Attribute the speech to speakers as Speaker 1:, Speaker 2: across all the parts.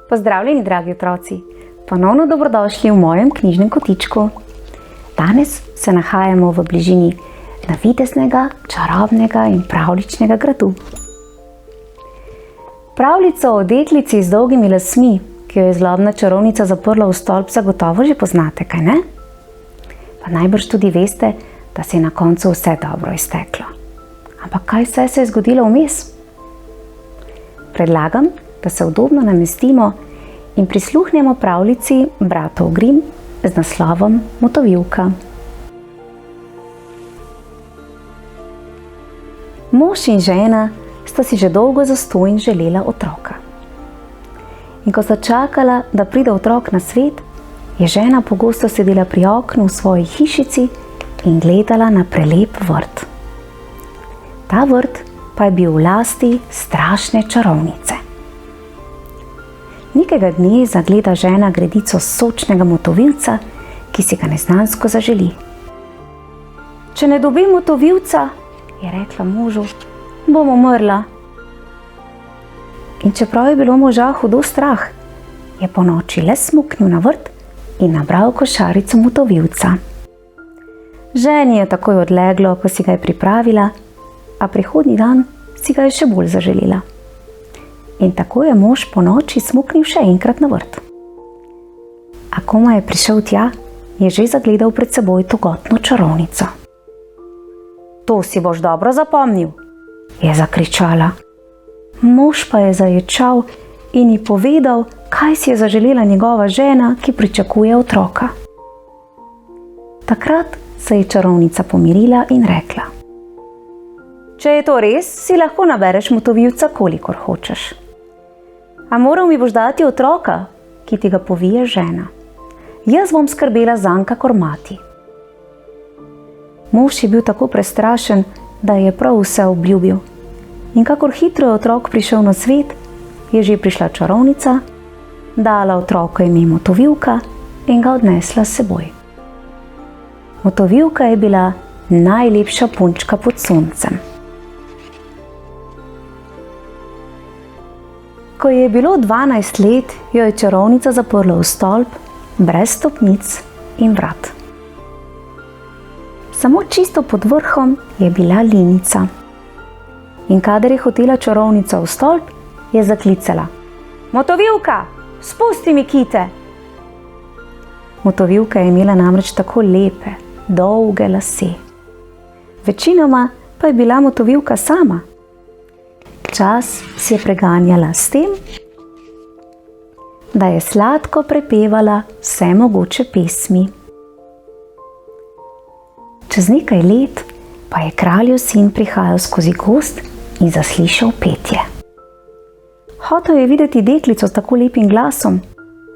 Speaker 1: Pozdravljeni, dragi otroci! Ponovno dobrodošli v mojem knjižnem kotičku. Danes se nahajamo v bližini navideznega, čarobnega in pravljičnega gradu. Pravljico o deklici z dolgimi lasmi, ki jo je zlobna čarovnica zaprla v stolp, zagotovo že poznate, kaj ne? Pa najbrž tudi veste, da se je na koncu vse dobro izteklo. Ampak kaj vse se je zgodilo vmes? Predlagam, da se udobno namestimo in prisluhnemo pravljici bratov Grimm z naslovom Motovilka. Mož in žena sta si že dolgo zastonj želela otroka. In ko sta čakala, da pride otrok na svet, je žena pogosto sedela pri oknu v svoji hišici in gledala na prelep vrt. Ta vrt pa je bil v lasti strašne čarovnice. Nekega dne zagleda žena gredico sočnega motovilca, ki si ga neznansko zaželi. Če ne dobim motovilca, je rekla možu, bom umrla. In čeprav je bilo moža hudo strah, je ponoči le smuknil na vrt in nabral košarico motovilca. Ženi je takoj odleglo, ko si ga je pripravila, a prihodnji dan si ga je še bolj zaželela. In tako je mož ponoči smuknil še enkrat na vrt. A komaj je prišel tja, je že zagledal pred seboj togotno čarovnico. To si boš dobro zapomnil, je zakričala. Mož pa je zaječal in ji povedal, kaj si je zaželela njegova žena, ki pričakuje otroka. Takrat se je čarovnica pomirila in rekla: Če je to res, si lahko nabereš motovilca, kolikor hočeš. A moral mi boš dati otroka, ki ti ga povije žena. Jaz bom skrbela zanj kakor mati. Mož je bil tako prestrašen, da je prav vse obljubil. In kakor hitro je otrok prišel na svet, je že prišla čarovnica, dala otroku ime Motovilka in ga odnesla s seboj. Motovilka je bila najlepša punčka pod soncem. Ko je bilo 12 let, jo je čarovnica zaprla v stolp, brez stopnic in vrat. Samo čisto pod vrhom je bila linica. In kadar je hotela čarovnica v stolp, je zaklicala: Motovilka, spusti mi kite! Motovilka je imela namreč tako lepe, dolge lase. Večinoma pa je bila Motovilka sama. Čas si je preganjala s tem, da je sladko prepevala vse mogoče pesmi. Čez nekaj let pa je kraljev sin prihajal skozi gozd in zaslišal petje. Hotel je videti deklico s tako lepim glasom,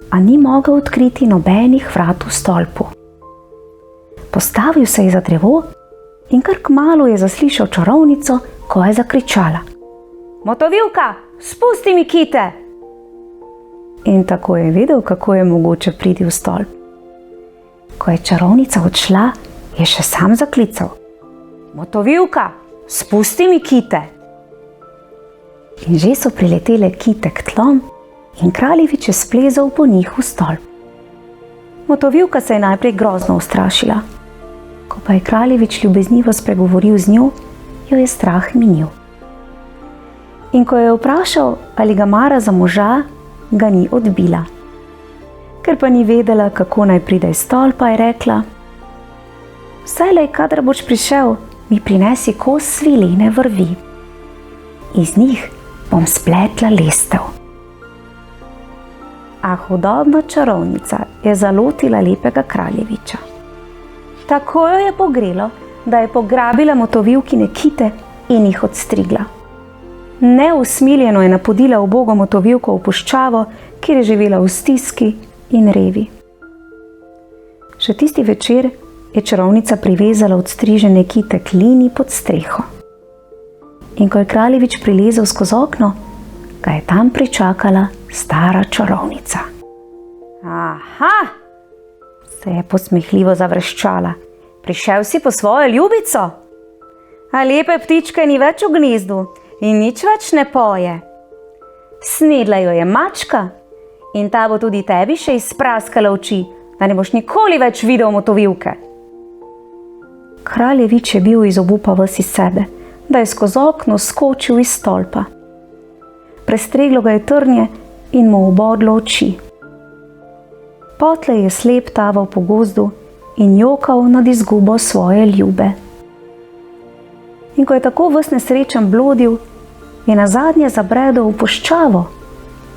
Speaker 1: a ni mogel odkriti nobenih vrat v stolpu. Postavil se je za drevo in kar kmalu je zaslišal čarovnico, ko je zakričala: Motovilka, spusti mi kite! In tako je vedel, kako je mogoče priti v stolp. Ko je čarovnica odšla, je še sam zaklical: Motovilka, spusti mi kite! In že so priletele kite k tlom in kraljevič je splezal po njih v stolp. Motovilka se je najprej grozno ustrašila. Ko pa je kraljevič ljubeznivo spregovoril z njo, jo je strah minil. In ko je vprašal, ali ga mara za moža, ga ni odbila. Ker pa ni vedela, kako naj pride iz stolpa, je rekla: Vselej, kadar boš prišel, mi prinesi kos svilene vrvi. Iz njih bom spletla lestev. A hudobna čarovnica je zalotila lepega kraljeviča. Tako jo je pogrelo, da je pograbila Motovilkine kite in jih odstrigla. Neusmiljeno je napodila ubogo Motovilko v puščavo, kjer je živela v stiski in revi. Še tisti večer je čarovnica privezala odstrižene kite k lini pod streho. In ko je kraljevič prilezel skozi okno, ga je tam pričakala stara čarovnica. Aha, se je posmehljivo zavreščala. Prišel si po svojo ljubico? A lepe ptičke ni več v gnezdu in nič več ne poje. Snedla jo je mačka In ta bo tudi tebi še izpraskala oči, da ne boš nikoli več videl motovilke. Kraljevič je bil iz obupa ves iz sebe, da je skozi okno skočil iz stolpa. Prestreglo ga je trnje in mu obodlo oči. Potlej je slep taval po gozdu in jokal nad izgubo svoje ljube. In ko je tako ves nesrečen blodil, je nazadnje zabredel v puščavo,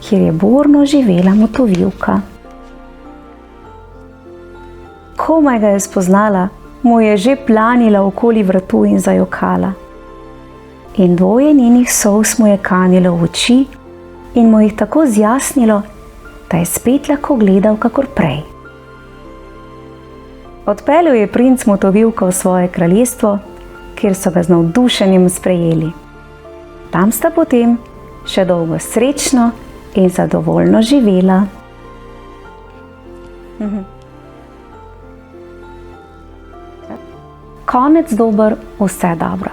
Speaker 1: kjer je borno živela motovilka. Komaj ga je spoznala, mu je že planila okoli vratu in zajokala. In dvoje njenih solz mu je kanilo v oči in mu jih tako zjasnilo, da je spet lahko gledal kakor prej. Odpeljal je princ motovilko v svoje kraljestvo, kjer so ga z navdušenjem sprejeli. Tam sta potem še dolgo srečno in zadovoljno živela. Konec dober, vse dobro.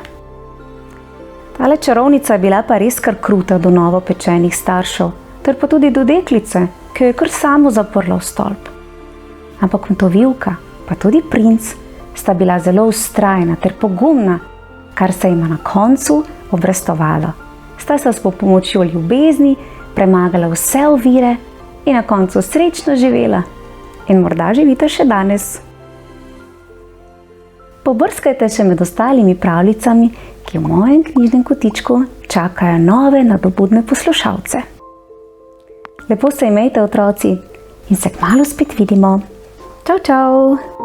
Speaker 1: Tale čarovnica je bila pa res kar kruta do novopečenih staršev, ter pa tudi do deklice, ki jo je kar samo zaprla v stolp. Ampak motovilka, pa tudi princ, sta bila zelo vztrajna ter pogumna, kar se jima na koncu obrestovalo. Sta se s pomočjo ljubezni premagala vse ovire in na koncu srečno živela. In morda živita še danes. Pobrskajte še med ostalimi pravljicami, ki v mojem knjižnem kotičku čakajo nove nadobudne poslušalce. Lepo se imejte, otroci, in se kmalu spet vidimo. Čau, čau!